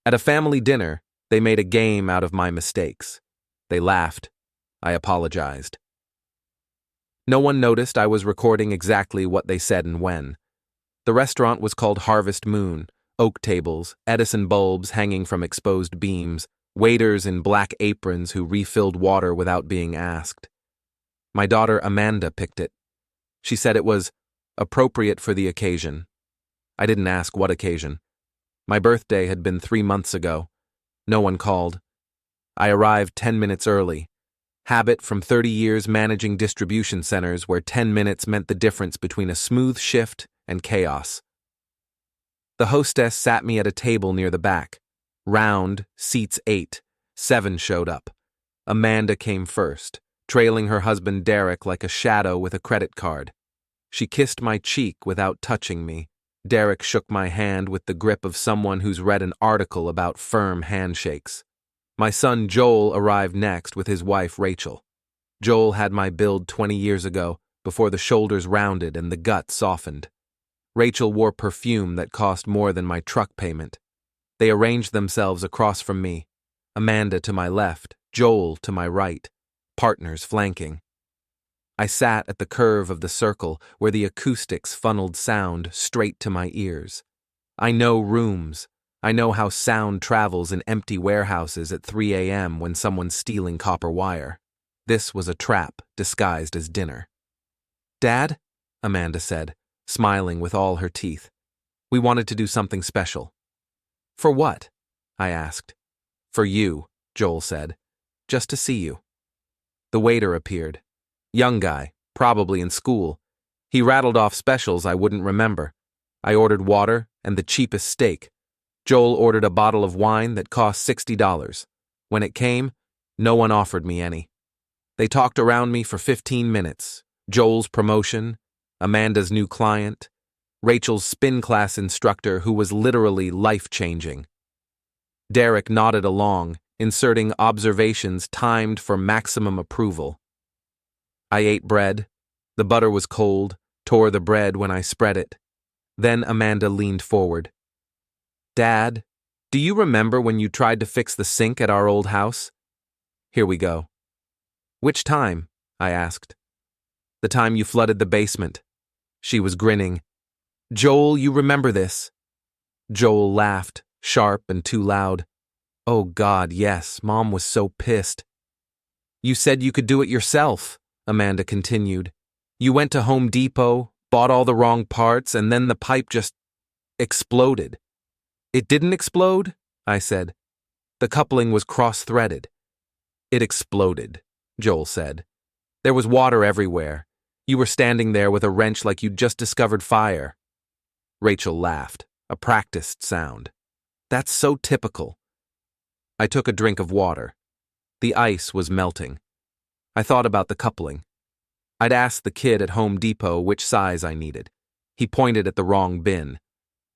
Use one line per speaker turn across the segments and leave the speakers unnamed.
At a family dinner, they made a game out of my mistakes. They laughed. I apologized. No one noticed I was recording exactly what they said and when. The restaurant was called Harvest Moon, oak tables, Edison bulbs hanging from exposed beams, waiters in black aprons who refilled water without being asked. My daughter Amanda picked it. She said it was appropriate for the occasion. I didn't ask what occasion. My birthday had been 3 months ago. No one called. I arrived 10 minutes early. Habit from 30 years managing distribution centers where 10 minutes meant the difference between a smooth shift and chaos. The hostess sat me at a table near the back. Round, seats 8. 7 showed up. Amanda came first, trailing her husband Derek like a shadow with a credit card. She kissed my cheek without touching me. Derek shook my hand with the grip of someone who's read an article about firm handshakes. My son Joel arrived next with his wife Rachel. Joel had my build 20 years ago, before the shoulders rounded and the gut softened. Rachel wore perfume that cost more than my truck payment. They arranged themselves across from me, Amanda to my left, Joel to my right, partners flanking. I sat at the curve of the circle where the acoustics funneled sound straight to my ears. I know rooms. I know how sound travels in empty warehouses at 3 a.m. when someone's stealing copper wire. This was a trap disguised as dinner. "Dad," Amanda said, smiling with all her teeth. "We wanted to do something special." "For what?" I asked. "For you," Joel said. "Just to see you." The waiter appeared. Young guy, probably in school. He rattled off specials I wouldn't remember. I ordered water and the cheapest steak. Joel ordered a bottle of wine that cost $60. When it came, no one offered me any. They talked around me for 15 minutes. Joel's promotion, Amanda's new client, Rachel's spin class instructor who was literally life-changing. Derek nodded along, inserting observations timed for maximum approval. I ate bread. The butter was cold, tore the bread when I spread it. Then Amanda leaned forward. "Dad, do you remember when you tried to fix the sink at our old house?" "Here we go." "Which time?" I asked. "The time you flooded the basement." She was grinning. "Joel, you remember this." Joel laughed, sharp and too loud. "Oh God, yes, Mom was so pissed." "You said you could do it yourself," Amanda continued. "You went to Home Depot, bought all the wrong parts, and then the pipe just exploded." "It didn't explode," I said. "The coupling was cross-threaded." "It exploded," Joel said. "There was water everywhere. You were standing there with a wrench like you'd just discovered fire." Rachel laughed, a practiced sound. "That's so typical." I took a drink of water. The ice was melting. I thought about the coupling. I'd asked the kid at Home Depot which size I needed. He pointed at the wrong bin.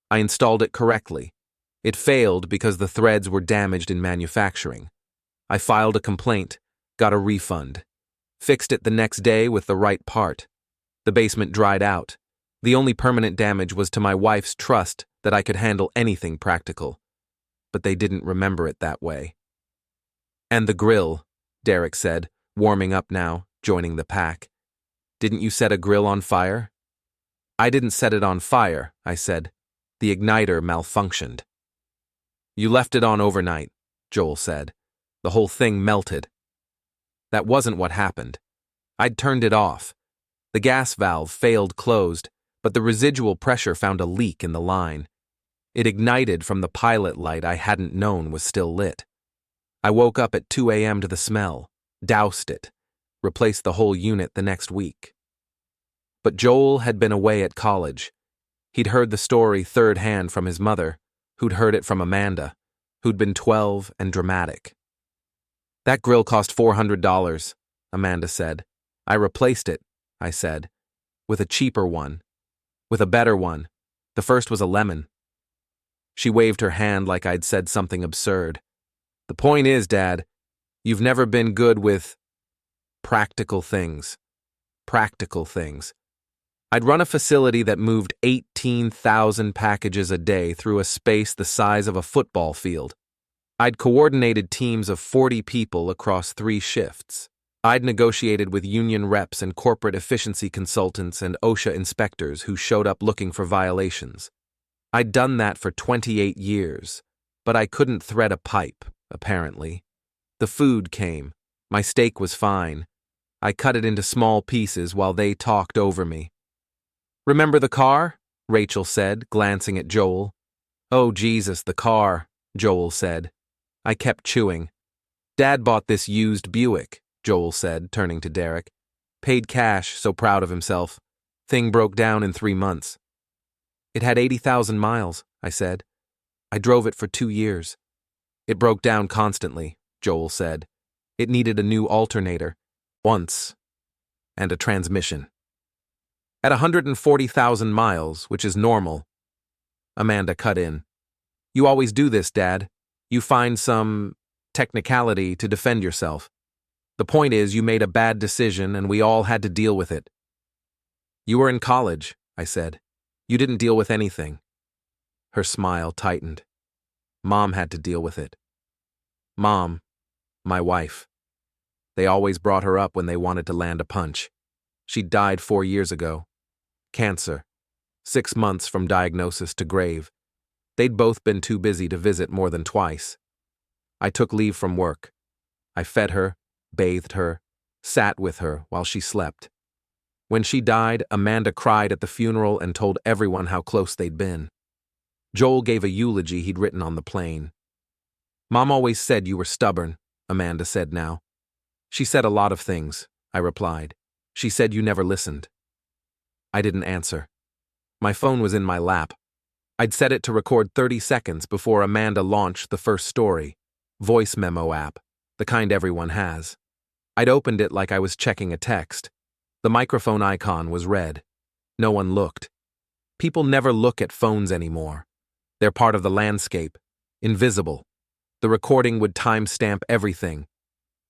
I installed it correctly. It failed because the threads were damaged in manufacturing. I filed a complaint, got a refund. Fixed it the next day with the right part. The basement dried out. The only permanent damage was to my wife's trust that I could handle anything practical. But they didn't remember it that way. "And the grill," Derek said, warming up now, joining the pack. "Didn't you set a grill on fire?" "I didn't set it on fire," I said. "The igniter malfunctioned." "You left it on overnight," Joel said. "The whole thing melted." That wasn't what happened. I'd turned it off. The gas valve failed closed, but the residual pressure found a leak in the line. It ignited from the pilot light I hadn't known was still lit. I woke up at 2 a.m. to the smell, doused it, replaced the whole unit the next week. But Joel had been away at college. He'd heard the story third hand from his mother, who'd heard it from Amanda, who'd been 12 and dramatic. "That grill cost $400, Amanda said. "I replaced it," I said, "with a cheaper one, with a better one. The first was a lemon." She waved her hand like I'd said something absurd. "The point is, Dad, you've never been good with practical things. Practical things. I'd run a facility that moved 18,000 packages a day through a space the size of a football field. I'd coordinated teams of 40 people across 3 shifts. I'd negotiated with union reps and corporate efficiency consultants and OSHA inspectors who showed up looking for violations. I'd done that for 28 years, but I couldn't thread a pipe, apparently. The food came. My steak was fine. I cut it into small pieces while they talked over me. "Remember the car?" Rachel said, glancing at Joel. "Oh, Jesus, the car," Joel said. I kept chewing. "Dad bought this used Buick," Joel said, turning to Derek. "Paid cash, so proud of himself. Thing broke down in 3 months." "It had 80,000 miles," I said. "I drove it for 2 years." "It broke down constantly," Joel said. "It needed a new alternator. Once. And a transmission." "At 140,000 miles, which is normal." Amanda cut in. "You always do this, Dad. You find some technicality to defend yourself. The point is, you made a bad decision and we all had to deal with it." "You were in college," I said. "You didn't deal with anything." Her smile tightened. "Mom had to deal with it." Mom, my wife. They always brought her up when they wanted to land a punch. She died 4 years ago. Cancer. 6 months from diagnosis to grave. They'd both been too busy to visit more than twice. I took leave from work. I fed her, bathed her, sat with her while she slept. When she died, Amanda cried at the funeral and told everyone how close they'd been. Joel gave a eulogy he'd written on the plane. "Mom always said you were stubborn," Amanda said now. "She said a lot of things," I replied. "She said you never listened." I didn't answer. My phone was in my lap. I'd set it to record 30 seconds before Amanda launched the first story. Voice memo app, the kind everyone has. I'd opened it like I was checking a text. The microphone icon was red. No one looked. People never look at phones anymore. They're part of the landscape, invisible. The recording would timestamp everything.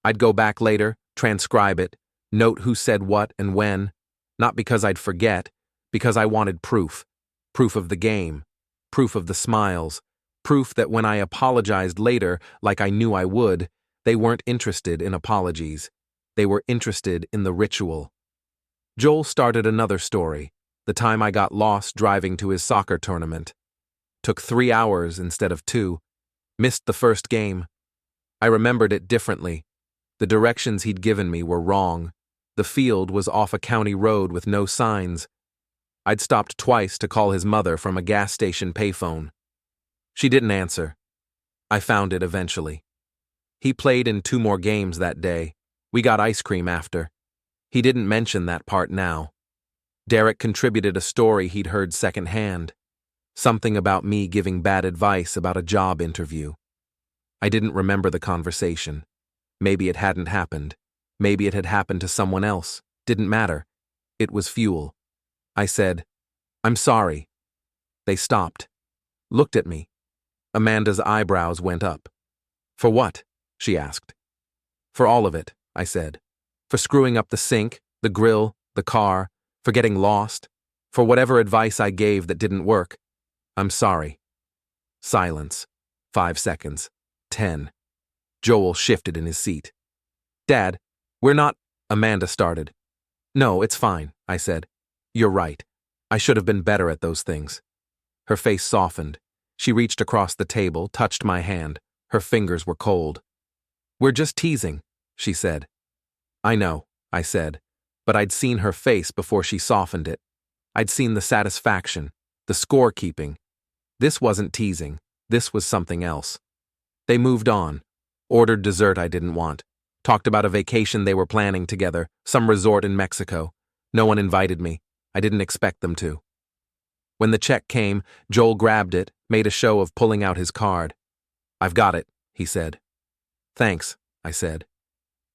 I'd go back later, transcribe it, note who said what and when, not because I'd forget, because I wanted proof. Proof of the game, proof of the smiles, proof that when I apologized later, like I knew I would, they weren't interested in apologies. They were interested in the ritual. Joel started another story, the time I got lost driving to his soccer tournament. Took 3 hours instead of 2. Missed the first game. I remembered it differently. The directions he'd given me were wrong. The field was off a county road with no signs. I'd stopped twice to call his mother from a gas station payphone. She didn't answer. I found it eventually. He played in 2 more games that day. We got ice cream after. He didn't mention that part now. Derek contributed a story he'd heard secondhand. Something about me giving bad advice about a job interview. I didn't remember the conversation. Maybe it hadn't happened. Maybe it had happened to someone else. Didn't matter. It was fuel. I said, "I'm sorry." They stopped. Looked at me. Amanda's eyebrows went up. "For what?" she asked. "For all of it," I said. "For screwing up the sink, the grill, the car, for getting lost, for whatever advice I gave that didn't work. I'm sorry." Silence. 5 seconds. 10. Joel shifted in his seat. "Dad, we're not—" Amanda started. "No, it's fine," I said. "You're right. I should have been better at those things." Her face softened. She reached across the table, touched my hand. Her fingers were cold. "We're just teasing," she said. "I know," I said, but I'd seen her face before she softened it. I'd seen the satisfaction, the scorekeeping. This wasn't teasing. This was something else. They moved on. Ordered dessert I didn't want. Talked about a vacation they were planning together, some resort in Mexico. No one invited me. I didn't expect them to. When the check came, Joel grabbed it, made a show of pulling out his card. "I've got it," he said. "Thanks," I said.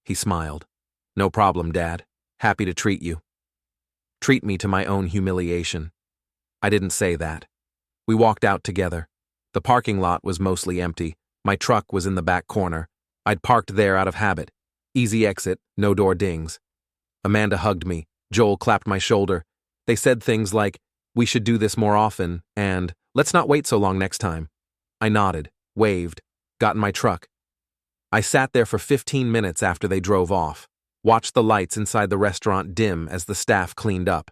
He smiled. "No problem, Dad. Happy to treat you." Treat me to my own humiliation. I didn't say that. We walked out together. The parking lot was mostly empty. My truck was in the back corner. I'd parked there out of habit. Easy exit, no door dings. Amanda hugged me. Joel clapped my shoulder. They said things like, "We should do this more often," and "Let's not wait so long next time." I nodded, waved. got in my truck. I sat there for 15 minutes after they drove off, watched the lights inside the restaurant dim as the staff cleaned up,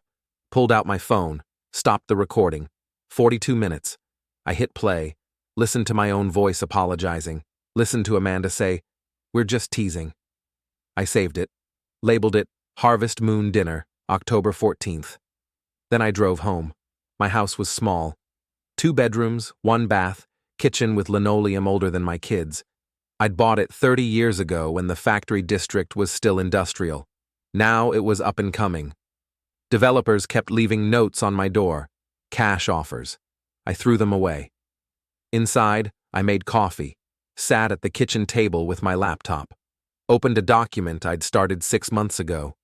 pulled out my phone, stopped the recording. 42 minutes. I hit play, listened to my own voice apologizing, listened to Amanda say, "We're just teasing." I saved it, labeled it Harvest Moon Dinner, October 14th. Then I drove home. My house was small. 2 bedrooms, 1 bath, kitchen with linoleum older than my kids. I'd bought it 30 years ago when the factory district was still industrial. Now it was up and coming. Developers kept leaving notes on my door, cash offers. I threw them away. Inside, I made coffee, sat at the kitchen table with my laptop, opened a document I'd started 6 months ago.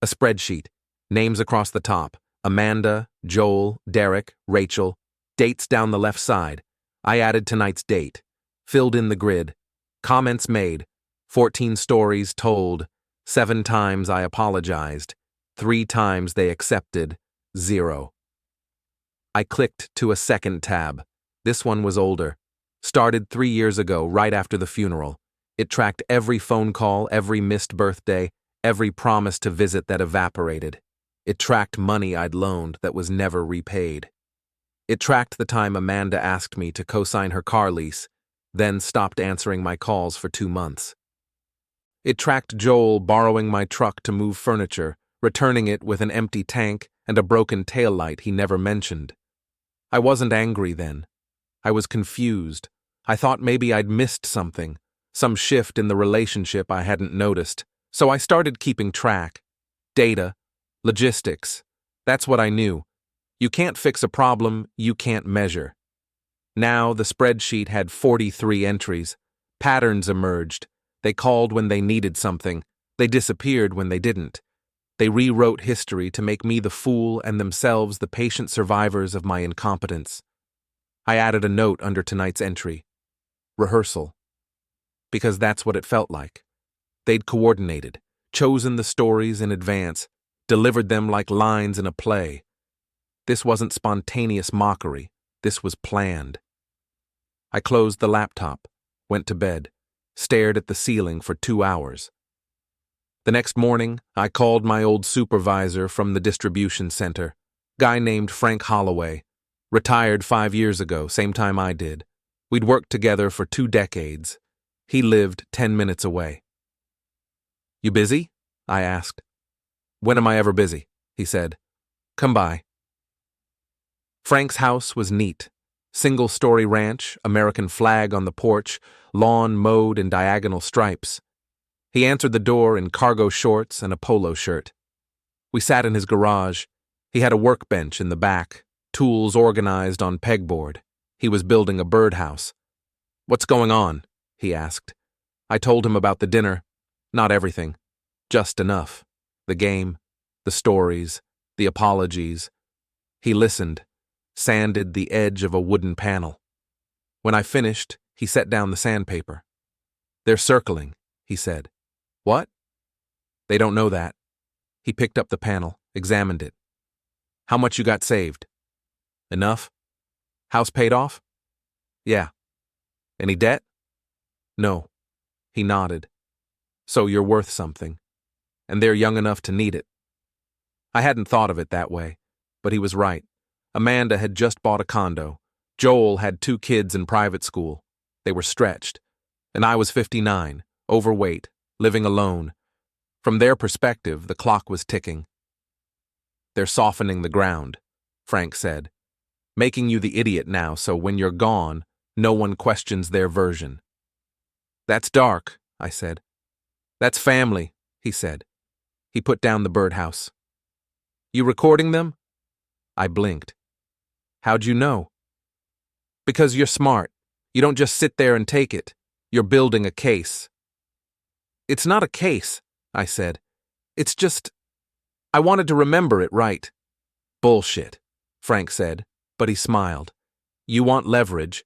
A spreadsheet, names across the top, Amanda, Joel, Derek, Rachel, dates down the left side. I added tonight's date, filled in the grid, comments made, 14 stories told, 7 times I apologized, 3 times they accepted, 0. I clicked to a second tab. This one was older. Started 3 years ago, right after the funeral. It tracked every phone call, every missed birthday, every promise to visit that evaporated. It tracked money I'd loaned that was never repaid. It tracked the time Amanda asked me to co-sign her car lease, then stopped answering my calls for 2 months. It tracked Joel borrowing my truck to move furniture, returning it with an empty tank and a broken taillight he never mentioned. I wasn't angry then. I was confused. I thought maybe I'd missed something, some shift in the relationship I hadn't noticed, so I started keeping track. Data, logistics, that's what I knew. You can't fix a problem you can't measure. Now the spreadsheet had 43 entries. Patterns emerged. They called when they needed something. They disappeared when they didn't. They rewrote history to make me the fool and themselves the patient survivors of my incompetence. I added a note under tonight's entry. Rehearsal. Because that's what it felt like. They'd coordinated, chosen the stories in advance, delivered them like lines in a play. This wasn't spontaneous mockery. This was planned. I closed the laptop, went to bed, stared at the ceiling for 2 hours. The next morning, I called my old supervisor from the distribution center, guy named Frank Holloway, retired 5 years ago, same time I did. We'd worked together for 2 decades. He lived 10 minutes away. "You busy?" I asked. "When am I ever busy?" he said. "Come by." Frank's house was neat. Single-story ranch, American flag on the porch, lawn mowed in diagonal stripes. He answered the door in cargo shorts and a polo shirt. We sat in his garage. He had a workbench in the back, tools organized on pegboard. He was building a birdhouse. "What's going on?" he asked. I told him about the dinner. Not everything. Just enough. The game, the stories, the apologies. He listened, sanded the edge of a wooden panel. When I finished, he set down the sandpaper. "They're circling," he said. "What?" "They don't know that." He picked up the panel, examined it. "How much you got saved?" "Enough." "House paid off?" "Yeah." "Any debt?" "No." He nodded. "So you're worth something. And they're young enough to need it." I hadn't thought of it that way, but he was right. Amanda had just bought a condo. Joel had 2 kids in private school. They were stretched. And I was 59, overweight, living alone. From their perspective, the clock was ticking. "They're softening the ground," Frank said. "Making you the idiot now so when you're gone, no one questions their version." "That's dark," I said. "That's family," he said. He put down the birdhouse. "You recording them?" I blinked. "How'd you know?" "Because you're smart. You don't just sit there and take it. You're building a case." "It's not a case," I said. "It's just, I wanted to remember it right." "Bullshit," Frank said, but he smiled. "You want leverage?"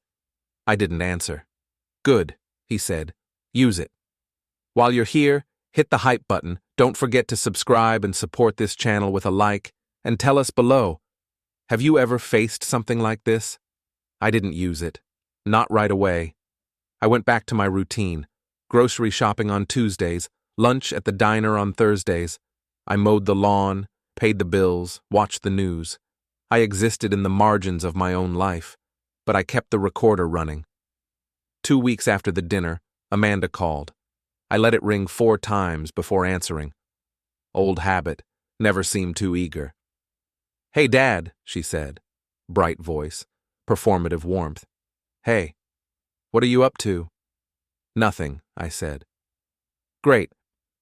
I didn't answer. "Good," he said. "Use it. While you're here, hit the hype button. Don't forget to subscribe and support this channel with a like, and tell us below. Have you ever faced something like this? I didn't use it. Not right away. I went back to my routine. Grocery shopping on Tuesdays, lunch at the diner on Thursdays. I mowed the lawn, paid the bills, watched the news. I existed in the margins of my own life, but I kept the recorder running. 2 weeks after the dinner, Amanda called. I let it ring 4 times before answering. Old habit, never seemed too eager. "Hey, Dad," she said. Bright voice, performative warmth. "Hey, what are you up to?" "Nothing," I said. "Great.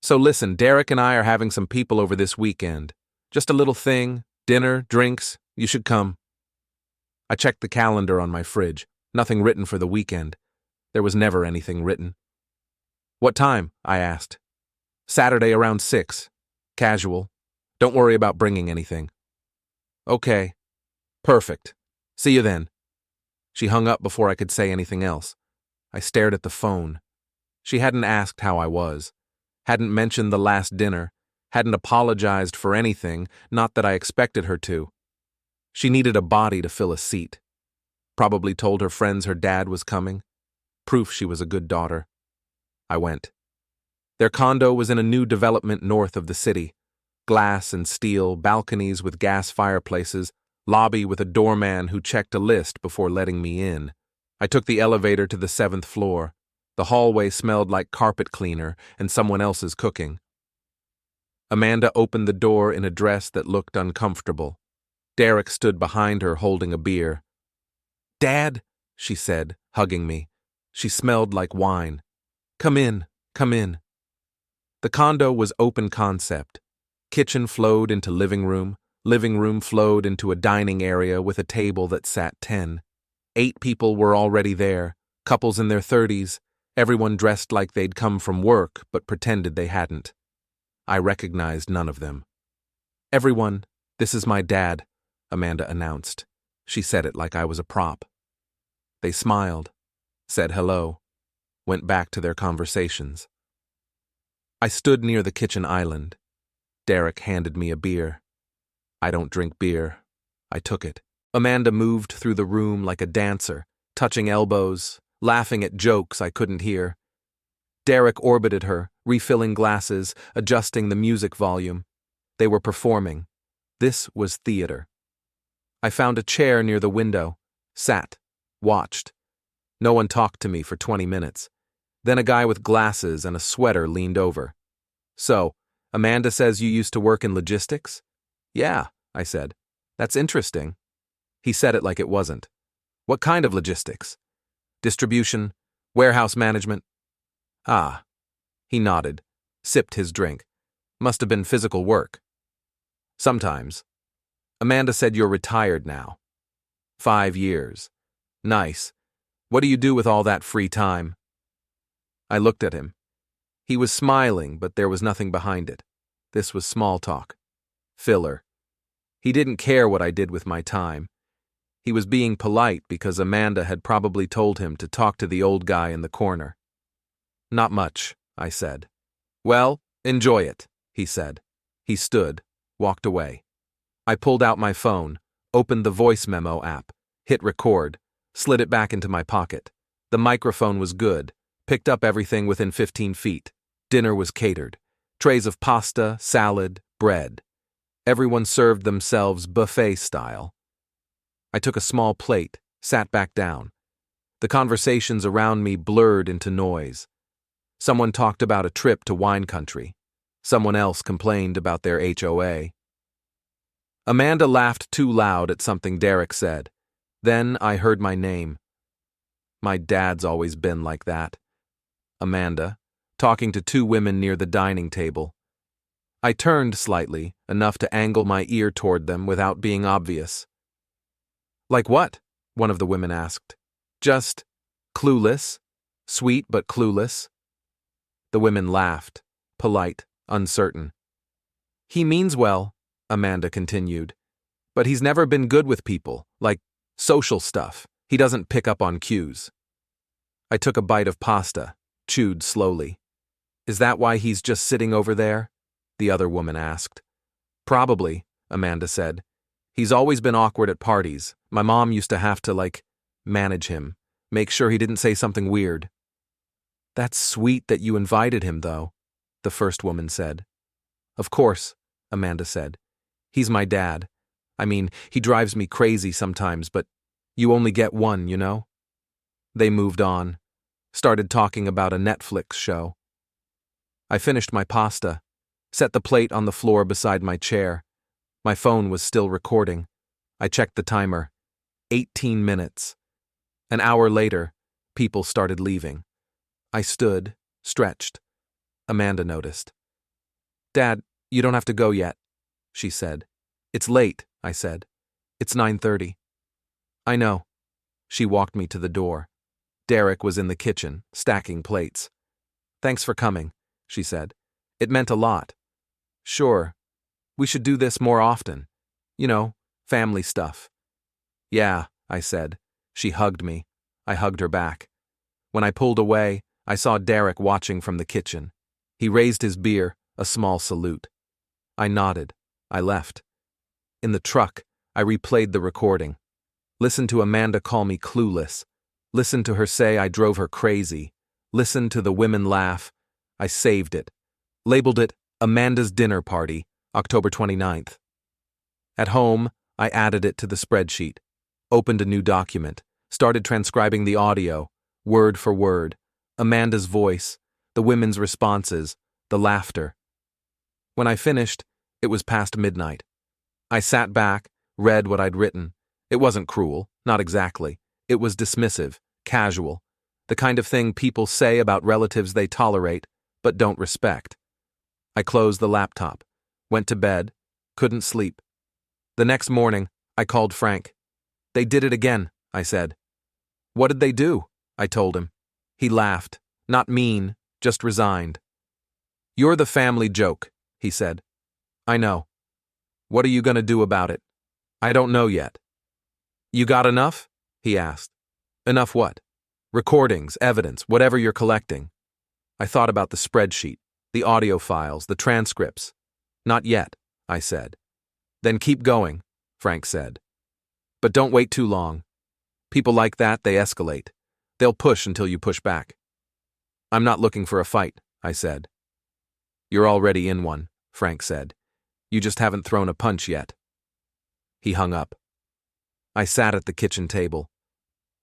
So listen, Derek and I are having some people over this weekend. Just a little thing, dinner, drinks, you should come." I checked the calendar on my fridge. Nothing written for the weekend. There was never anything written. "What time?" I asked. "Saturday around 6. Casual. Don't worry about bringing anything." "Okay. Perfect. See you then." She hung up before I could say anything else. I stared at the phone. She hadn't asked how I was, hadn't mentioned the last dinner, hadn't apologized for anything, not that I expected her to. She needed a body to fill a seat. Probably told her friends her dad was coming. Proof she was a good daughter. I went. Their condo was in a new development north of the city. Glass and steel, balconies with gas fireplaces, lobby with a doorman who checked a list before letting me in. I took the elevator to the 7th floor. The hallway smelled like carpet cleaner and someone else's cooking. Amanda opened the door in a dress that looked uncomfortable. Derek stood behind her holding a beer. "Dad," she said, hugging me. She smelled like wine. Come in. The condo was open concept. Kitchen flowed into living room flowed into a dining area with a table that sat 10. 8 people were already there, couples in their 30s, everyone dressed like they'd come from work but pretended they hadn't. I recognized none of them. "Everyone, this is my dad," Amanda announced. She said it like I was a prop. They smiled, said hello, went back to their conversations. I stood near the kitchen island. Derek handed me a beer. I don't drink beer. I took it. Amanda moved through the room like a dancer, touching elbows, laughing at jokes I couldn't hear. Derek orbited her, refilling glasses, adjusting the music volume. They were performing. This was theater. I found a chair near the window, sat, watched. No one talked to me for 20 minutes. Then a guy with glasses and a sweater leaned over. "So, Amanda says you used to work in logistics?" "Yeah," I said. "That's interesting." He said it like it wasn't. "What kind of logistics?" "Distribution, warehouse management." "Ah." He nodded, sipped his drink. "Must have been physical work." "Sometimes." "Amanda said you're retired now." 5 years. "Nice. What do you do with all that free time?" I looked at him. He was smiling, but there was nothing behind it. This was small talk. Filler. He didn't care what I did with my time. He was being polite because Amanda had probably told him to talk to the old guy in the corner. "Not much," I said. "Well, enjoy it," he said. He stood, walked away. I pulled out my phone, opened the voice memo app, hit record, slid it back into my pocket. The microphone was good, picked up everything within 15 feet. Dinner was catered. Trays of pasta, salad, bread. Everyone served themselves buffet style. I took a small plate, sat back down. The conversations around me blurred into noise. Someone talked about a trip to wine country. Someone else complained about their HOA. Amanda laughed too loud at something Derek said. Then I heard my name. My dad's always been like that. Amanda, talking to 2 women near the dining table. I turned slightly, enough to angle my ear toward them without being obvious. "Like what?" one of the women asked. "Just clueless. Sweet but clueless." The women laughed, polite, uncertain. "He means well," Amanda continued, "but he's never been good with people, like social stuff. He doesn't pick up on cues." I took a bite of pasta, chewed slowly. "Is that why he's just sitting over there?" the other woman asked. "Probably," Amanda said. "He's always been awkward at parties. My mom used to have to, manage him, make sure he didn't say something weird." That's sweet that you invited him, though, the first woman said. Of course, Amanda said. He's my dad. I mean, he drives me crazy sometimes, but you only get one, you know? They moved on, started talking about a Netflix show. I finished my pasta, set the plate on the floor beside my chair. My phone was still recording. I checked the timer. 18 minutes. An hour later, people started leaving. I stood, stretched. Amanda noticed. Dad, you don't have to go yet, she said. It's late, I said. It's 9:30. I know. She walked me to the door. Derek was in the kitchen, stacking plates. Thanks for coming, she said. It meant a lot. Sure. We should do this more often. You know, family stuff. Yeah, I said. She hugged me. I hugged her back. When I pulled away, I saw Derek watching from the kitchen. He raised his beer, a small salute. I nodded. I left. In the truck, I replayed the recording. Listened to Amanda call me clueless. Listened to her say I drove her crazy. Listened to the women laugh. I saved it. Labeled it Amanda's Dinner Party, October 29th. At home, I added it to the spreadsheet. Opened a new document. Started transcribing the audio, word for word. Amanda's voice, the women's responses, the laughter. When I finished, it was past midnight. I sat back, read what I'd written. It wasn't cruel, not exactly. It was dismissive, casual, the kind of thing people say about relatives they tolerate, but don't respect. I closed the laptop, went to bed, couldn't sleep. The next morning, I called Frank. They did it again, I said. What did they do? I told him. He laughed, not mean, just resigned. You're the family joke, he said. I know. What are you going to do about it? I don't know yet. You got enough? He asked. Enough what? Recordings, evidence, whatever you're collecting. I thought about the spreadsheet, the audio files, the transcripts. Not yet, I said. Then keep going, Frank said. But don't wait too long. People like that, they escalate. They'll push until you push back. I'm not looking for a fight, I said. You're already in one, Frank said. You just haven't thrown a punch yet. He hung up. I sat at the kitchen table.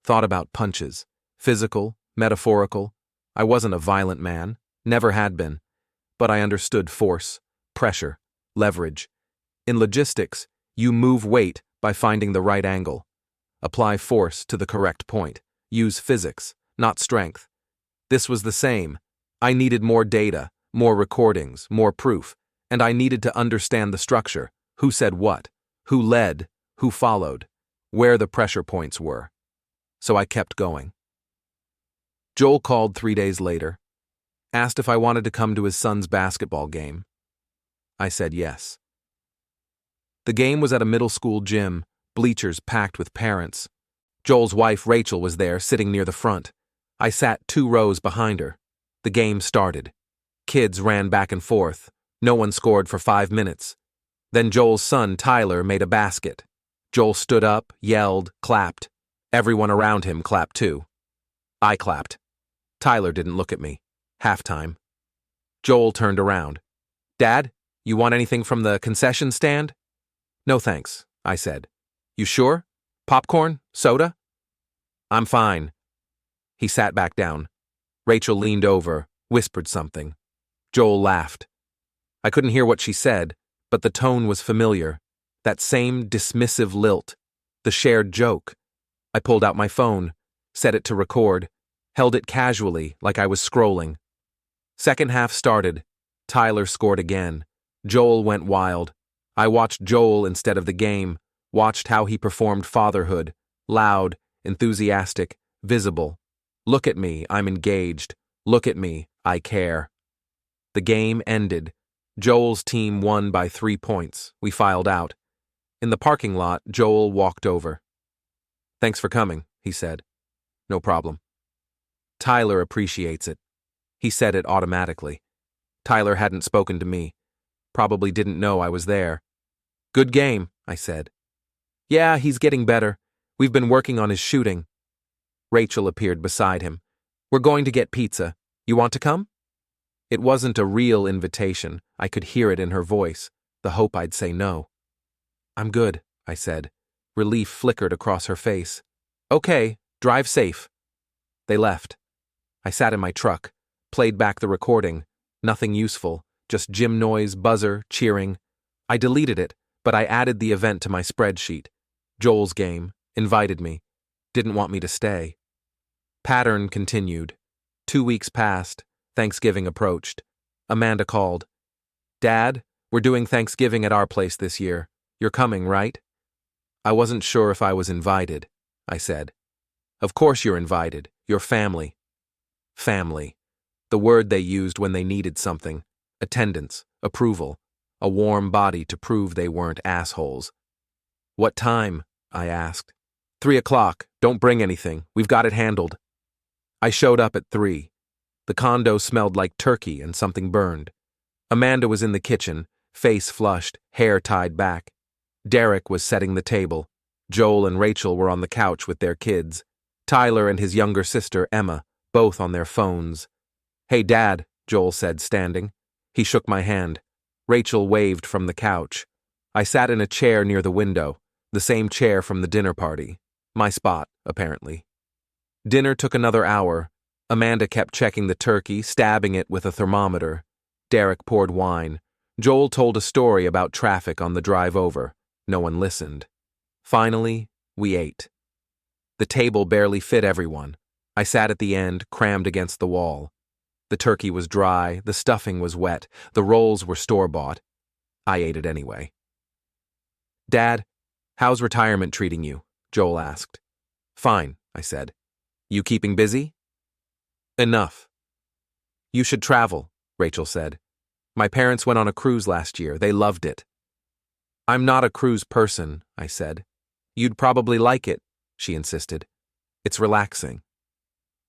Thought about punches. Physical, metaphorical. I wasn't a violent man, never had been. But I understood force, pressure, leverage. In logistics, you move weight by finding the right angle. Apply force to the correct point. Use physics, not strength. This was the same. I needed more data, more recordings, more proof, and I needed to understand the structure, who said what, who led, who followed, where the pressure points were. So I kept going. Joel called 3 days later, asked if I wanted to come to his son's basketball game. I said yes. The game was at a middle school gym, bleachers packed with parents. Joel's wife, Rachel, was there, sitting near the front. I sat 2 rows behind her. The game started. Kids ran back and forth. No one scored for 5 minutes. Then Joel's son, Tyler, made a basket. Joel stood up, yelled, clapped. Everyone around him clapped too. I clapped. Tyler didn't look at me. Halftime. Joel turned around. Dad, you want anything from the concession stand? No thanks, I said. You sure? Popcorn? Soda? I'm fine. He sat back down. Rachel leaned over, whispered something. Joel laughed. I couldn't hear what she said, but the tone was familiar. That same dismissive lilt. The shared joke. I pulled out my phone, set it to record, held it casually like I was scrolling. Second half started. Tyler scored again. Joel went wild. I watched Joel instead of the game, watched how he performed fatherhood, loud, enthusiastic, visible. Look at me, I'm engaged. Look at me, I care. The game ended. Joel's team won by 3 points. We filed out. In the parking lot, Joel walked over. Thanks for coming, he said. No problem. Tyler appreciates it. He said it automatically. Tyler hadn't spoken to me. Probably didn't know I was there. Good game, I said. Yeah, he's getting better. We've been working on his shooting. Rachel appeared beside him. We're going to get pizza. You want to come? It wasn't a real invitation. I could hear it in her voice, the hope I'd say no. I'm good, I said. Relief flickered across her face. Okay, drive safe. They left. I sat in my truck, played back the recording. Nothing useful, just gym noise, buzzer, cheering. I deleted it, but I added the event to my spreadsheet. Joel's game, invited me, didn't want me to stay. Pattern continued. 2 weeks passed, Thanksgiving approached. Amanda called. Dad, we're doing Thanksgiving at our place this year. You're coming, right? I wasn't sure if I was invited, I said. Of course you're invited. You're family. Family. The word they used when they needed something. Attendance, approval, a warm body to prove they weren't assholes. What time? I asked. 3 o'clock. Don't bring anything. We've got it handled. I showed up at 3. The condo smelled like turkey and something burned. Amanda was in the kitchen, face flushed, hair tied back. Derek was setting the table. Joel and Rachel were on the couch with their kids. Tyler and his younger sister, Emma, both on their phones. Hey, Dad, Joel said, standing. He shook my hand. Rachel waved from the couch. I sat in a chair near the window, the same chair from the dinner party. My spot, apparently. Dinner took another hour. Amanda kept checking the turkey, stabbing it with a thermometer. Derek poured wine. Joel told a story about traffic on the drive over. No one listened. Finally, we ate. The table barely fit everyone. I sat at the end, crammed against the wall. The turkey was dry, the stuffing was wet, the rolls were store-bought. I ate it anyway. Dad, how's retirement treating you? Joel asked. Fine, I said. You keeping busy? Enough. You should travel, Rachel said. My parents went on a cruise last year. They loved it. I'm not a cruise person, I said. You'd probably like it, she insisted. It's relaxing.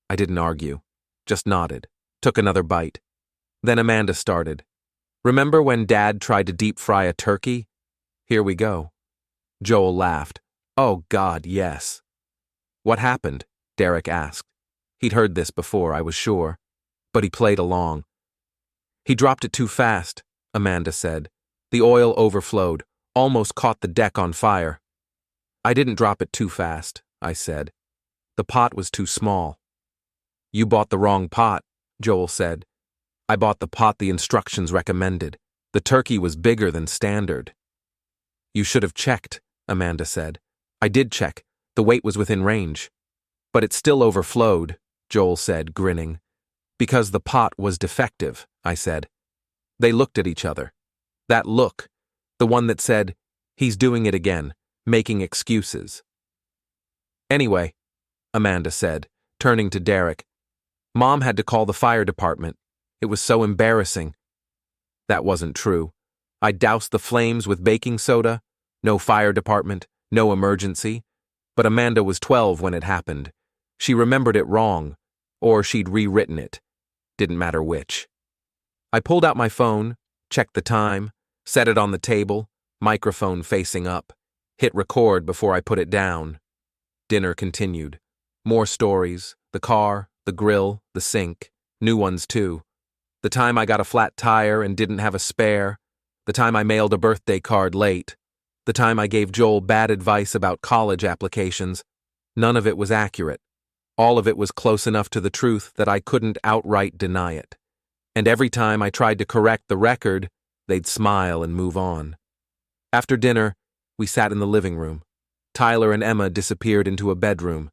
I didn't argue, just nodded, took another bite. Then Amanda started. Remember when Dad tried to deep fry a turkey? Here we go. Joel laughed. Oh, God, yes. What happened? Derek asked. He'd heard this before, I was sure. But he played along. He dropped it too fast, Amanda said. The oil overflowed, almost caught the deck on fire. I didn't drop it too fast, I said. The pot was too small. You bought the wrong pot, Joel said. I bought the pot the instructions recommended. The turkey was bigger than standard. You should have checked, Amanda said. I did check. The weight was within range. But it still overflowed, Joel said, grinning. Because the pot was defective, I said. They looked at each other. That look, the one that said, he's doing it again, making excuses. Anyway, Amanda said, turning to Derek. Mom had to call the fire department. It was so embarrassing. That wasn't true. I doused the flames with baking soda. No fire department, no emergency. But Amanda was 12 when it happened. She remembered it wrong, or she'd rewritten it. Didn't matter which. I pulled out my phone, checked the time, set it on the table, microphone facing up, hit record before I put it down. Dinner continued. More stories, the car, the grill, the sink, new ones too. The time I got a flat tire and didn't have a spare, the time I mailed a birthday card late, the time I gave Joel bad advice about college applications. None of it was accurate. All of it was close enough to the truth that I couldn't outright deny it. And every time I tried to correct the record, they'd smile and move on. After dinner, we sat in the living room. Tyler and Emma disappeared into a bedroom.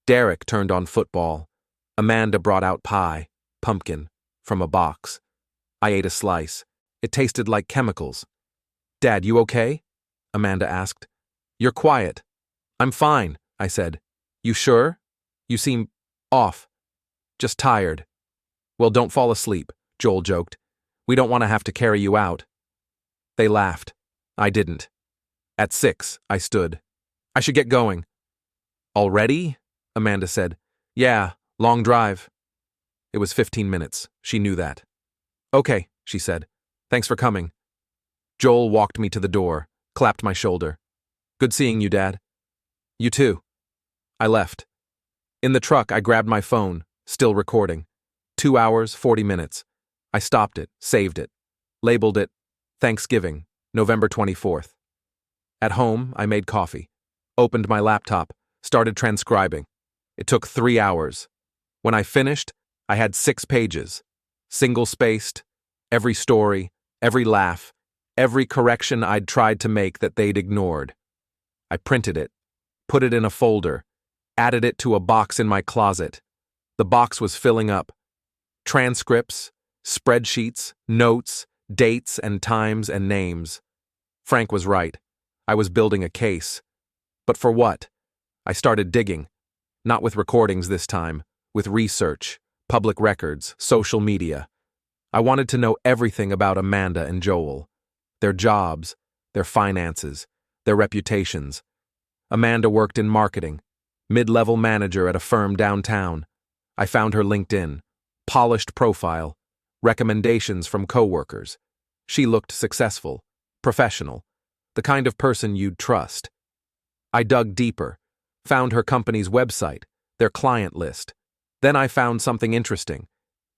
Derek turned on football. Amanda brought out pie, pumpkin, from a box. I ate a slice. It tasted like chemicals. Dad, you okay? Amanda asked. You're quiet. I'm fine, I said. You sure? You seem off. Just tired. Well, don't fall asleep, Joel joked. We don't want to have to carry you out. They laughed. I didn't. At 6, I stood. I should get going. Already? Amanda said. Yeah, long drive. It was 15 minutes. She knew that. Okay, she said. Thanks for coming. Joel walked me to the door, clapped my shoulder. Good seeing you, Dad. You too. I left. In the truck, I grabbed my phone, still recording. 2 hours, 40 minutes. I stopped it, saved it, labeled it Thanksgiving, November 24th. At home, I made coffee, opened my laptop, started transcribing. It took 3 hours. When I finished, I had 6 pages, single-spaced, every story, every laugh, every correction I'd tried to make that they'd ignored. I printed it, put it in a folder, added it to a box in my closet. The box was filling up. Transcripts, spreadsheets, notes, dates and times and names. Frank was right. I was building a case. But for what? I started digging. Not with recordings this time, with research, public records, social media. I wanted to know everything about Amanda and Joel. Their jobs, their finances, their reputations. Amanda worked in marketing, mid-level manager at a firm downtown. I found her LinkedIn, polished profile, recommendations from coworkers. She looked successful, professional, the kind of person you'd trust. I dug deeper, found her company's website, their client list. Then I found something interesting.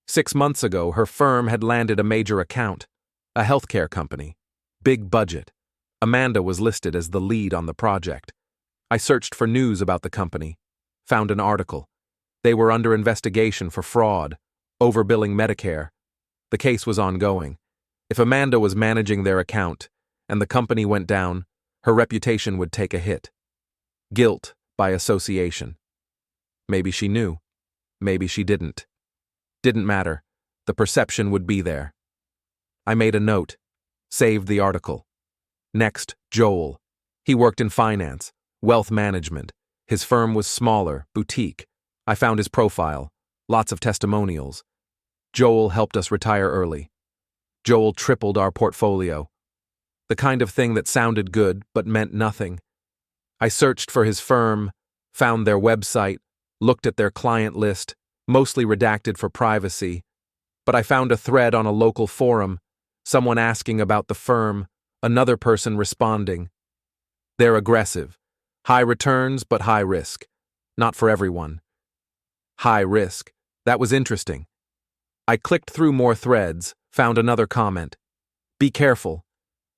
6 months ago, her firm had landed a major account, a healthcare company. Big budget. Amanda was listed as the lead on the project. I searched for news about the company, found an article. They were under investigation for fraud, overbilling Medicare. The case was ongoing. If Amanda was managing their account and the company went down, her reputation would take a hit. Guilt by association. Maybe she knew. Maybe she didn't. Didn't matter. The perception would be there. I made a note, saved the article. Next, Joel. He worked in finance, wealth management. His firm was smaller, boutique. I found his profile, lots of testimonials. Joel helped us retire early. Joel tripled our portfolio. The kind of thing that sounded good but meant nothing. I searched for his firm, found their website, looked at their client list, mostly redacted for privacy, but I found a thread on a local forum, someone asking about the firm, another person responding. They're aggressive. High returns but high risk. Not for everyone. High risk. That was interesting. I clicked through more threads, found another comment. Be careful.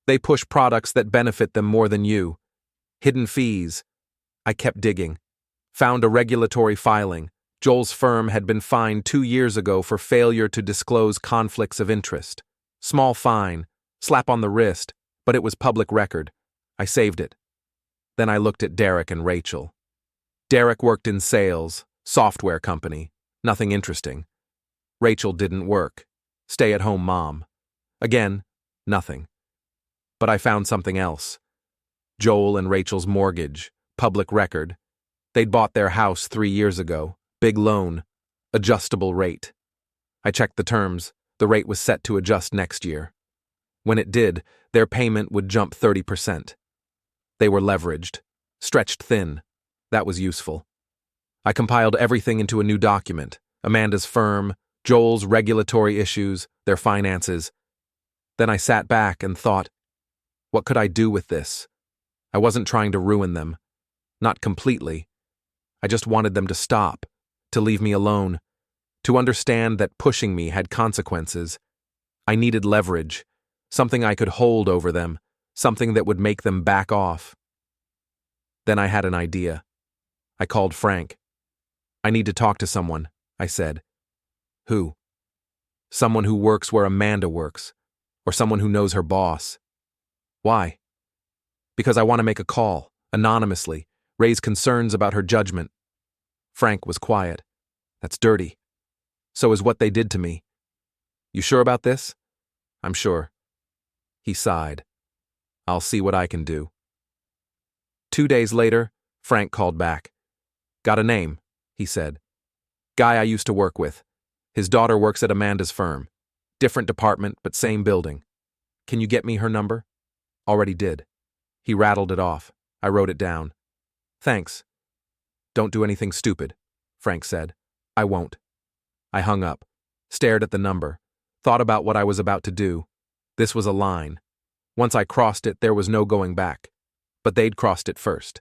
They push products that benefit them more than you. Hidden fees. I kept digging. Found a regulatory filing. Joel's firm had been fined 2 years ago for failure to disclose conflicts of interest. Small fine, slap on the wrist, but it was public record. I saved it. Then I looked at Derek and Rachel. Derek worked in sales, software company, nothing interesting. Rachel didn't work, stay-at-home mom. Again, nothing. But I found something else. Joel and Rachel's mortgage, public record. They'd bought their house 3 years ago, big loan, adjustable rate. I checked the terms, the rate was set to adjust next year. When it did, their payment would jump 30%. They were leveraged, stretched thin. That was useful. I compiled everything into a new document, Amanda's firm, Joel's regulatory issues, their finances. Then I sat back and thought, what could I do with this? I wasn't trying to ruin them. Not completely. I just wanted them to stop, to leave me alone, to understand that pushing me had consequences. I needed leverage, something I could hold over them, something that would make them back off. Then I had an idea. I called Frank. I need to talk to someone, I said. Who? Someone who works where Amanda works, or someone who knows her boss. Why? Because I want to make a call, anonymously, raise concerns about her judgment. Frank was quiet. That's dirty. So is what they did to me. You sure about this? I'm sure. He sighed. I'll see what I can do. 2 days later, Frank called back. Got a name, he said. Guy I used to work with. His daughter works at Amanda's firm. Different department, but same building. Can you get me her number? Already did. He rattled it off. I wrote it down. Thanks. Don't do anything stupid, Frank said. I won't. I hung up, stared at the number, thought about what I was about to do. This was a line. Once I crossed it, there was no going back. But they'd crossed it first.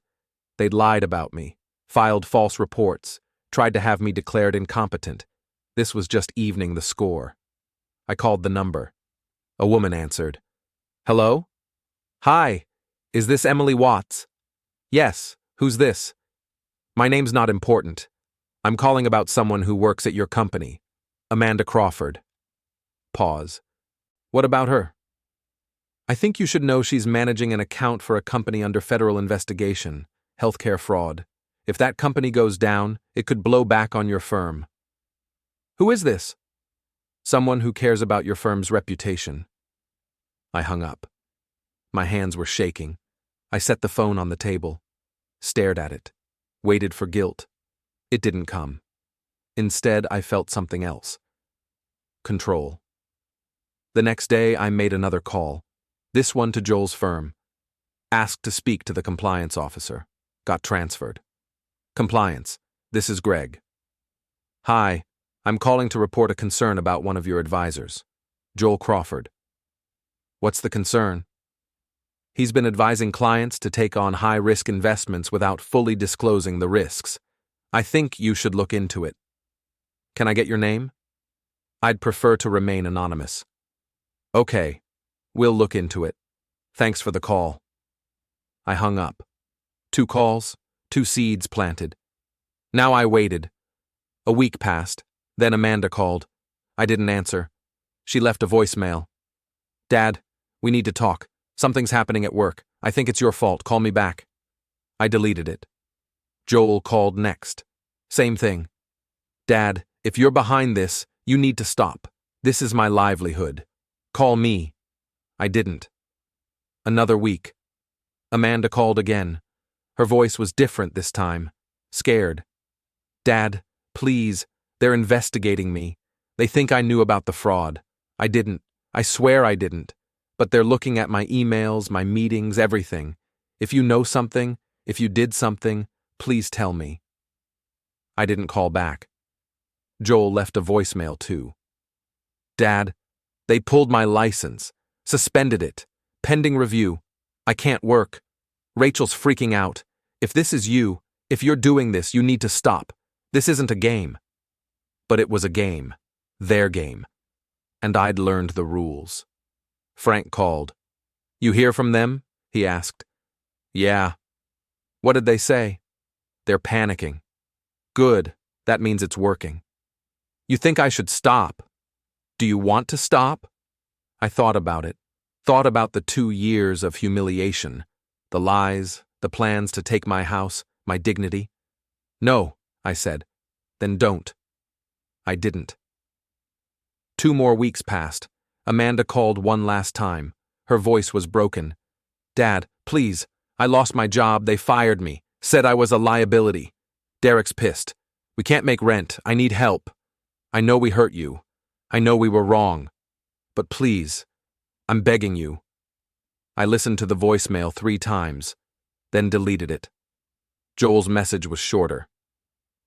They'd lied about me, filed false reports, tried to have me declared incompetent. This was just evening the score. I called the number. A woman answered. Hello? Hi. Is this Emily Watts? Yes. Who's this? My name's not important. I'm calling about someone who works at your company. Amanda Crawford. Pause. What about her? I think you should know she's managing an account for a company under federal investigation, healthcare fraud. If that company goes down, it could blow back on your firm. Who is this? Someone who cares about your firm's reputation. I hung up. My hands were shaking. I set the phone on the table, stared at it, waited for guilt. It didn't come. Instead, I felt something else. Control. The next day, I made another call, this one to Joel's firm. Asked to speak to the compliance officer. Got transferred. Compliance, this is Greg. Hi, I'm calling to report a concern about one of your advisors, Joel Crawford. What's the concern? He's been advising clients to take on high-risk investments without fully disclosing the risks. I think you should look into it. Can I get your name? I'd prefer to remain anonymous. Okay, we'll look into it. Thanks for the call. I hung up. 2 calls, 2 seeds planted. Now I waited. A week passed. Then Amanda called. I didn't answer. She left a voicemail. Dad, we need to talk. Something's happening at work. I think it's your fault. Call me back. I deleted it. Joel called next. Same thing. Dad, if you're behind this, you need to stop. This is my livelihood. Call me. I didn't. Another week. Amanda called again. Her voice was different this time. Scared. Dad, please, they're investigating me. They think I knew about the fraud. I didn't. I swear I didn't. But they're looking at my emails, my meetings, everything. If you know something, if you did something, please tell me. I didn't call back. Joel left a voicemail too. Dad, they pulled my license, suspended it, pending review. I can't work. Rachel's freaking out. If this is you, if you're doing this, you need to stop. This isn't a game. But it was a game. Their game. And I'd learned the rules. Frank called. You hear from them? He asked. Yeah. What did they say? They're panicking. Good. That means it's working. You think I should stop? Do you want to stop? I thought about it. Thought about the 2 years of humiliation. The lies, the plans to take my house, my dignity. No, I said. Then don't. I didn't. 2 more weeks passed. Amanda called one last time. Her voice was broken. Dad, please, I lost my job, they fired me, said I was a liability. Derek's pissed. We can't make rent, I need help. I know we hurt you. I know we were wrong. But please, I'm begging you. I listened to the voicemail 3 times, then deleted it. Joel's message was shorter.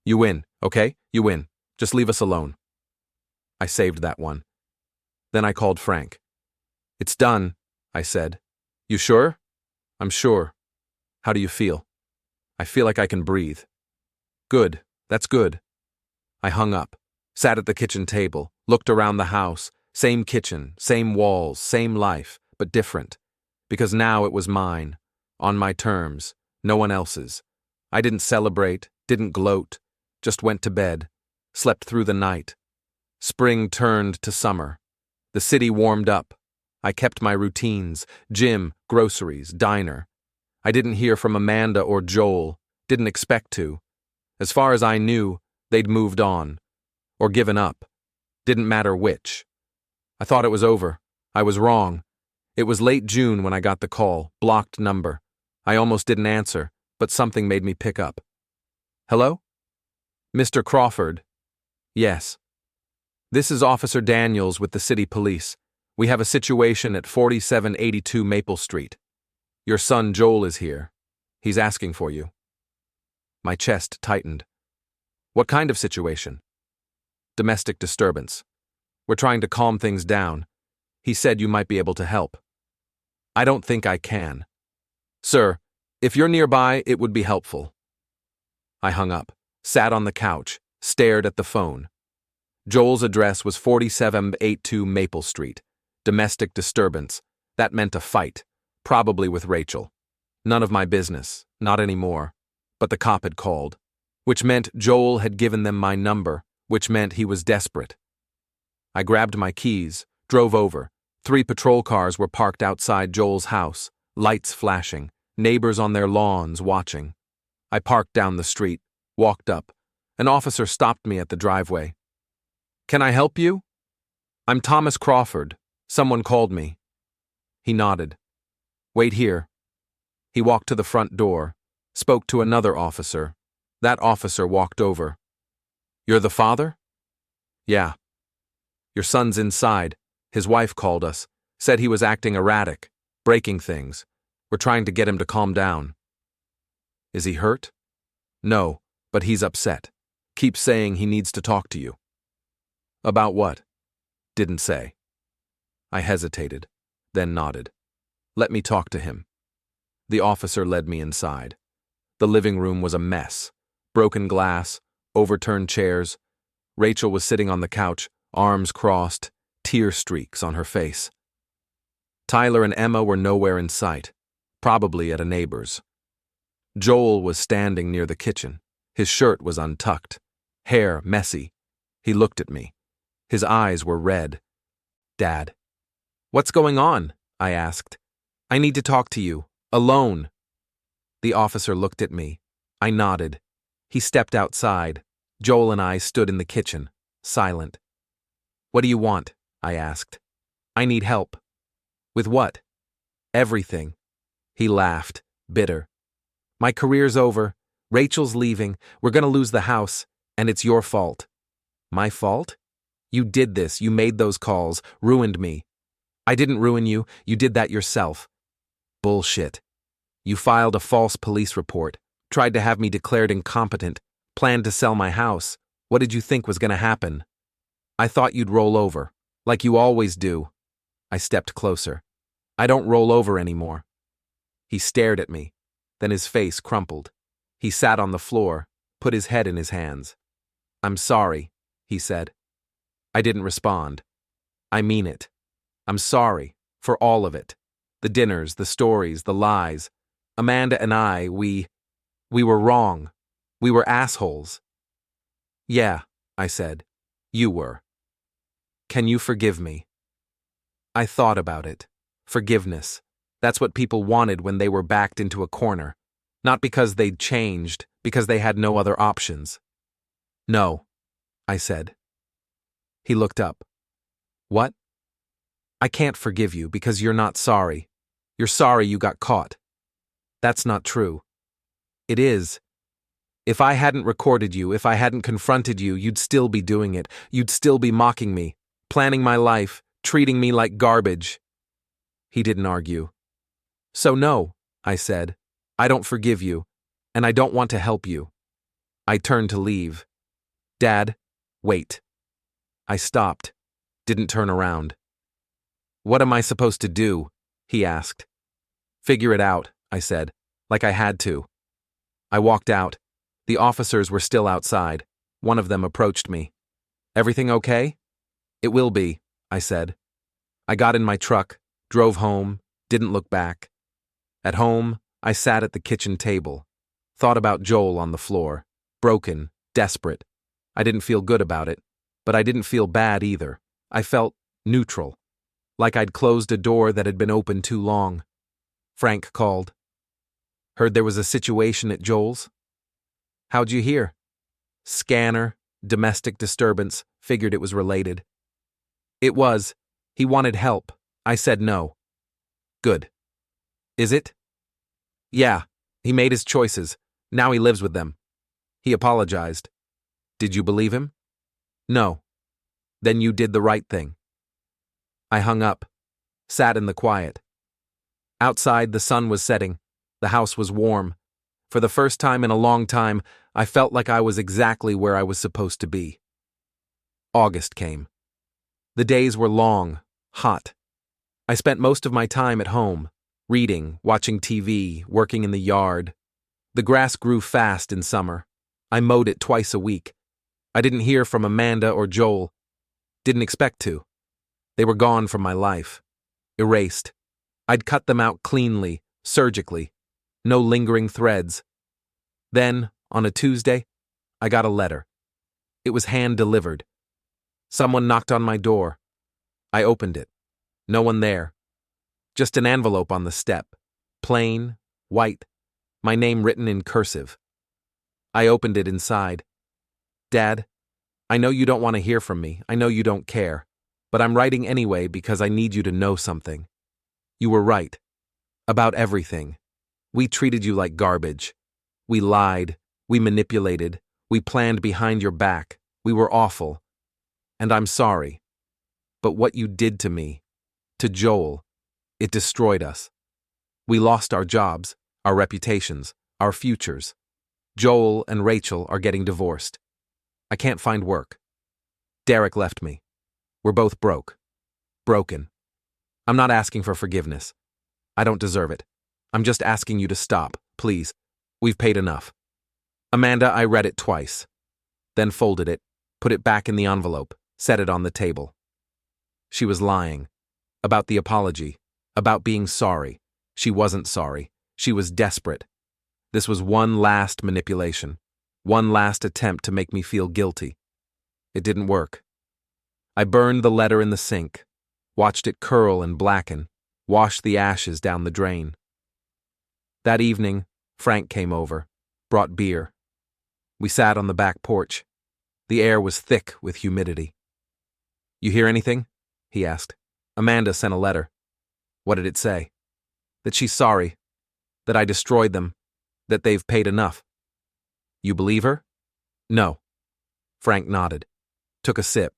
You win, okay? You win. Just leave us alone. I saved that one. Then I called Frank. It's done, I said. You sure? I'm sure. How do you feel? I feel like I can breathe. Good, that's good. I hung up, sat at the kitchen table, looked around the house, same kitchen, same walls, same life, but different. Because now it was mine, on my terms, no one else's. I didn't celebrate, didn't gloat, just went to bed, slept through the night. Spring turned to summer. The city warmed up. I kept my routines, gym, groceries, diner. I didn't hear from Amanda or Joel, didn't expect to. As far as I knew, they'd moved on. Or given up. Didn't matter which. I thought it was over. I was wrong. It was late June when I got the call, blocked number. I almost didn't answer, but something made me pick up. Hello? Mr. Crawford. Yes. This is Officer Daniels with the city police. We have a situation at 4782 Maple Street. Your son Joel is here. He's asking for you. My chest tightened. What kind of situation? Domestic disturbance. We're trying to calm things down. He said you might be able to help. I don't think I can. Sir, if you're nearby, it would be helpful. I hung up, sat on the couch, stared at the phone. Joel's address was 4782 Maple Street. Domestic disturbance. That meant a fight, probably with Rachel. None of my business, not anymore. But the cop had called, which meant Joel had given them my number, which meant he was desperate. I grabbed my keys, drove over. 3 patrol cars were parked outside Joel's house, lights flashing, neighbors on their lawns watching. I parked down the street, walked up. An officer stopped me at the driveway. "Can I help you?" "I'm Thomas Crawford. Someone called me." He nodded. "Wait here." He walked to the front door, spoke to another officer. That officer walked over. "You're the father?" "Yeah." "Your son's inside. His wife called us, said he was acting erratic, breaking things. We're trying to get him to calm down." "Is he hurt?" "No, but he's upset. Keeps saying he needs to talk to you." "About what?" "Didn't say." I hesitated, then nodded. "Let me talk to him." The officer led me inside. The living room was a mess. Broken glass, overturned chairs. Rachel was sitting on the couch, arms crossed, tear streaks on her face. Tyler and Emma were nowhere in sight, probably at a neighbor's. Joel was standing near the kitchen. His shirt was untucked, hair messy. He looked at me. His eyes were red. "Dad." "What's going on?" I asked. "I need to talk to you, alone." The officer looked at me. I nodded. He stepped outside. Joel and I stood in the kitchen, silent. "What do you want?" I asked. "I need help." "With what?" "Everything." He laughed, bitter. "My career's over. Rachel's leaving. We're going to lose the house, and it's your fault." "My fault? You did this. You made those calls, ruined me." "I didn't ruin you. You did that yourself." "Bullshit. You filed a false police report, tried to have me declared incompetent, planned to sell my house. What did you think was going to happen?" "I thought you'd roll over, like you always do." I stepped closer. "I don't roll over anymore." He stared at me, then his face crumpled. He sat on the floor, put his head in his hands. "I'm sorry," he said. I didn't respond. "I mean it. I'm sorry, for all of it. The dinners, the stories, the lies. Amanda and I, we were wrong. We were assholes." "Yeah," I said. "You were. Can you forgive me?" I thought about it. Forgiveness. That's what people wanted when they were backed into a corner. Not because they'd changed, because they had no other options. "No," I said. He looked up. "What?" "I can't forgive you because you're not sorry. You're sorry you got caught." "That's not true." "It is. If I hadn't recorded you, if I hadn't confronted you, you'd still be doing it. You'd still be mocking me, planning my life, treating me like garbage." He didn't argue. "So no," I said. "I don't forgive you, and I don't want to help you." I turned to leave. "Dad, wait." I stopped, didn't turn around. "What am I supposed to do?" he asked. "Figure it out," I said, like I had to. I walked out. The officers were still outside. One of them approached me. "Everything okay?" "It will be," I said. I got in my truck, drove home, didn't look back. At home, I sat at the kitchen table, thought about Joel on the floor, broken, desperate. I didn't feel good about it, but I didn't feel bad either. I felt neutral, like I'd closed a door that had been open too long. Frank called. "Heard there was a situation at Joel's?" "How'd you hear?" "Scanner, domestic disturbance, figured it was related." "It was. He wanted help. I said no." "Good. Is it?" "Yeah. He made his choices. Now he lives with them." He apologized. "Did you believe him?" "No." "Then you did the right thing." I hung up, sat in the quiet. Outside, the sun was setting. The house was warm. For the first time in a long time, I felt like I was exactly where I was supposed to be. August came. The days were long, hot. I spent most of my time at home, reading, watching TV, working in the yard. The grass grew fast in summer. I mowed it twice a week. I didn't hear from Amanda or Joel. Didn't expect to. They were gone from my life. Erased. I'd cut them out cleanly, surgically. No lingering threads. Then, on a Tuesday, I got a letter. It was hand-delivered. Someone knocked on my door. I opened it. No one there. Just an envelope on the step. Plain, white, my name written in cursive. I opened it inside. Dad, I know you don't want to hear from me. I know you don't care. But I'm writing anyway because I need you to know something. You were right. About everything. We treated you like garbage. We lied. We manipulated. We planned behind your back. We were awful. And I'm sorry. But what you did to me, to Joel, it destroyed us. We lost our jobs, our reputations, our futures. Joel and Rachel are getting divorced. I can't find work. Derek left me. We're both broke. Broken. I'm not asking for forgiveness. I don't deserve it. I'm just asking you to stop, please. We've paid enough. Amanda, I read it twice. Then folded it, put it back in the envelope, set it on the table. She was lying. About the apology. About being sorry. She wasn't sorry. She was desperate. This was one last manipulation. One last attempt to make me feel guilty. It didn't work. I burned the letter in the sink, watched it curl and blacken, washed the ashes down the drain. That evening, Frank came over, brought beer. We sat on the back porch. The air was thick with humidity. You hear anything? He asked. Amanda sent a letter. What did it say? That she's sorry. That I destroyed them. That they've paid enough. You believe her? No. Frank nodded. Took a sip.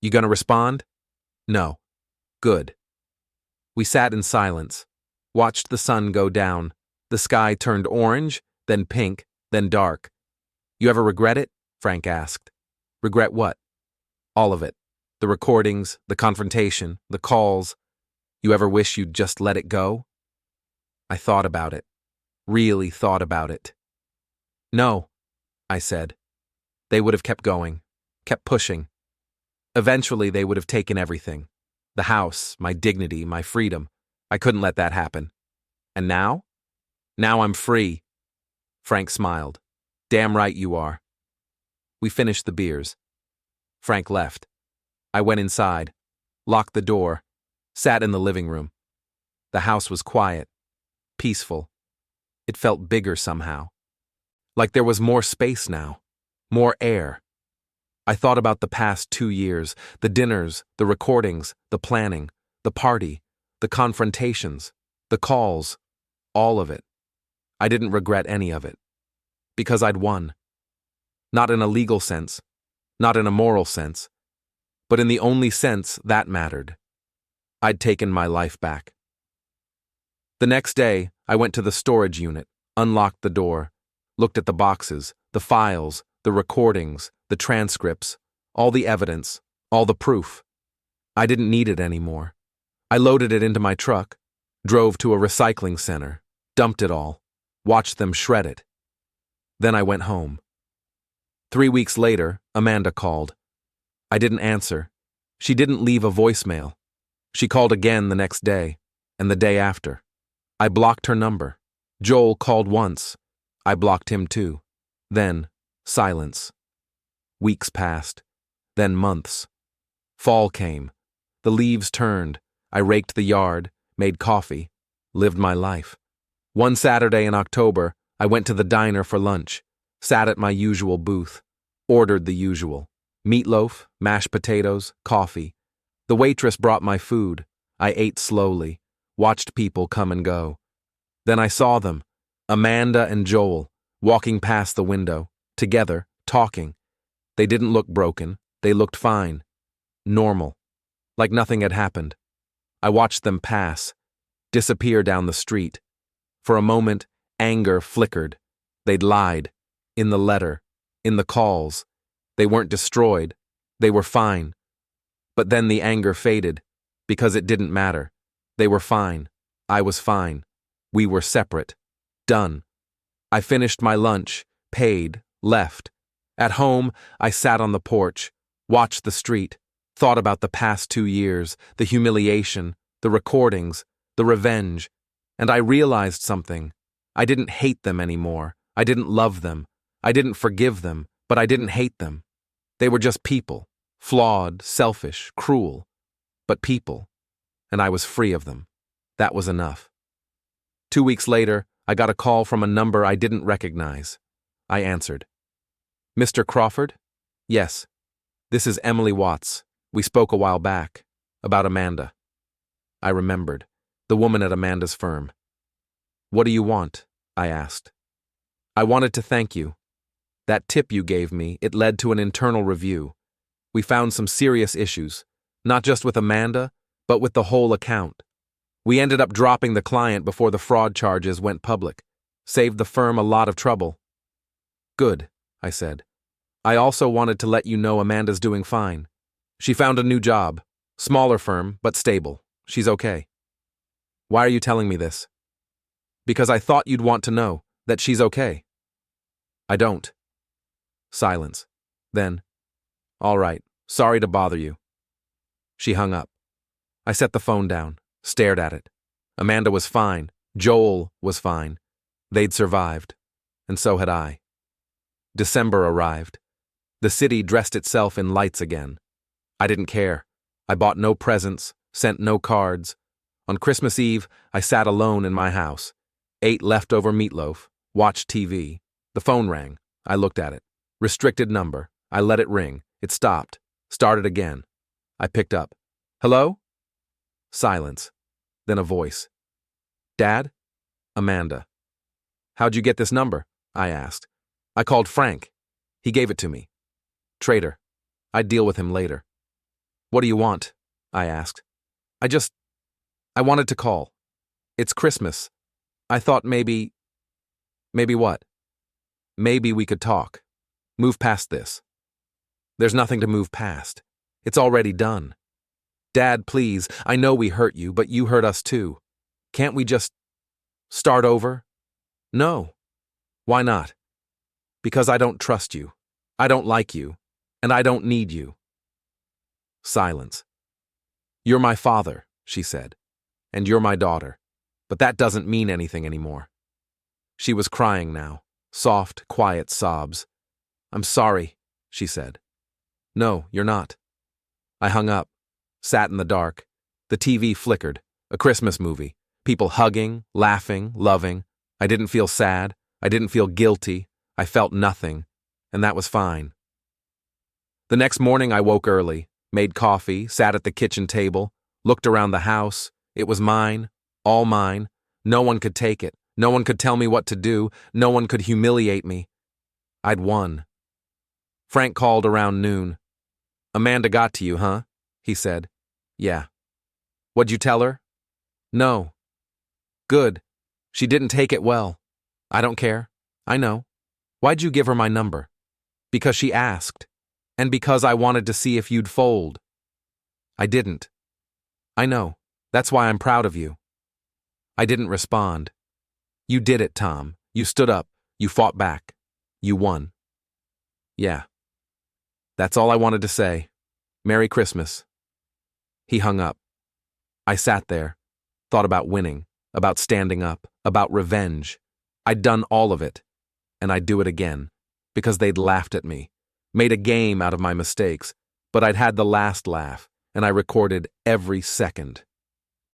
You gonna respond? No. Good. We sat in silence. Watched the sun go down. The sky turned orange, then pink, then dark. You ever regret it? Frank asked. Regret what? All of it. The recordings, the confrontation, the calls. You ever wish you'd just let it go? I thought about it. Really thought about it. No, I said. They would have kept going, kept pushing. Eventually, they would have taken everything. The house, my dignity, my freedom. I couldn't let that happen. And now? Now I'm free. Frank smiled. Damn right you are. We finished the beers. Frank left. I went inside, locked the door, sat in the living room. The house was quiet, peaceful. It felt bigger somehow. Like there was more space now, more air. I thought about the past 2 years, the dinners, the recordings, the planning, the party, the confrontations, the calls, all of it. I didn't regret any of it. Because I'd won. Not in a legal sense, not in a moral sense, but in the only sense that mattered. I'd taken my life back. The next day, I went to the storage unit, unlocked the door, looked at the boxes, the files, the recordings, the transcripts, all the evidence, all the proof. I didn't need it anymore. I loaded it into my truck, drove to a recycling center, dumped it all, watched them shred it. Then I went home. 3 weeks later, Amanda called. I didn't answer. She didn't leave a voicemail. She called again the next day, and the day after. I blocked her number. Joel called once. I blocked him too. Then, silence. Weeks passed. Then months. Fall came. The leaves turned. I raked the yard, made coffee, lived my life. One Saturday in October, I went to the diner for lunch, sat at my usual booth, ordered the usual. Meatloaf, mashed potatoes, coffee. The waitress brought my food. I ate slowly, watched people come and go. Then I saw them, Amanda and Joel, walking past the window, together, talking. They didn't look broken. They looked fine. Normal. Like nothing had happened. I watched them pass, disappear down the street. For a moment, anger flickered. They'd lied. In the letter. In the calls. They weren't destroyed. They were fine. But then the anger faded, because it didn't matter. They were fine. I was fine. We were separate. Done. I finished my lunch, paid, left. At home, I sat on the porch, watched the street, Thought about the past 2 years, the humiliation, the recordings, the revenge, and I realized something. I didn't hate them anymore. I didn't love them. I didn't forgive them, but I didn't hate them. They were just people, flawed, selfish, cruel, but people, and I was free of them. That was enough. 2 weeks later, I got a call from a number I didn't recognize. I answered. Mr. Crawford? Yes. This is Emily Watts. We spoke a while back. About Amanda. I remembered. The woman at Amanda's firm. What do you want? I asked. I wanted to thank you. That tip you gave me, it led to an internal review. We found some serious issues, not just with Amanda, but with the whole account. We ended up dropping the client before the fraud charges went public. Saved the firm a lot of trouble. Good, I said. I also wanted to let you know Amanda's doing fine. She found a new job. Smaller firm, but stable. She's okay. Why are you telling me this? Because I thought you'd want to know that she's okay. I don't. Silence. Then, all right, sorry to bother you. She hung up. I set the phone down, stared at it. Amanda was fine. Joel was fine. They'd survived. And so had I. December arrived. The city dressed itself in lights again. I didn't care. I bought no presents, sent no cards. On Christmas Eve, I sat alone in my house, ate leftover meatloaf, watched TV. The phone rang. I looked at it. Restricted number. I let it ring. It stopped. Started again. I picked up. Hello? Silence. Then a voice. Dad? Amanda. How'd you get this number? I asked. I called Frank. He gave it to me. Traitor. I'd deal with him later. What do you want? I asked. I wanted to call. It's Christmas. I thought maybe what? Maybe we could talk. Move past this. There's nothing to move past. It's already done. Dad, please, I know we hurt you, but you hurt us too. Can't we just start over? No. Why not? Because I don't trust you. I don't like you. And I don't need you. Silence. You're my father, she said. And you're my daughter. But that doesn't mean anything anymore. She was crying now. Soft, quiet sobs. I'm sorry, she said. No, you're not. I hung up. Sat in the dark. The TV flickered. A Christmas movie. People hugging, laughing, loving. I didn't feel sad. I didn't feel guilty. I felt nothing. And that was fine. The next morning I woke early, made coffee, sat at the kitchen table, looked around the house. It was mine, all mine. No one could take it. No one could tell me what to do. No one could humiliate me. I'd won. Frank called around noon. Amanda got to you, huh? He said. Yeah. What'd you tell her? No. Good. She didn't take it well. I don't care. I know. Why'd you give her my number? Because she asked. And because I wanted to see if you'd fold. I didn't. I know. That's why I'm proud of you. I didn't respond. You did it, Tom. You stood up. You fought back. You won. Yeah. That's all I wanted to say. Merry Christmas. He hung up. I sat there, thought about winning, about standing up, about revenge. I'd done all of it, and I'd do it again, because they'd laughed at me, made a game out of my mistakes, but I'd had the last laugh, and I recorded every second.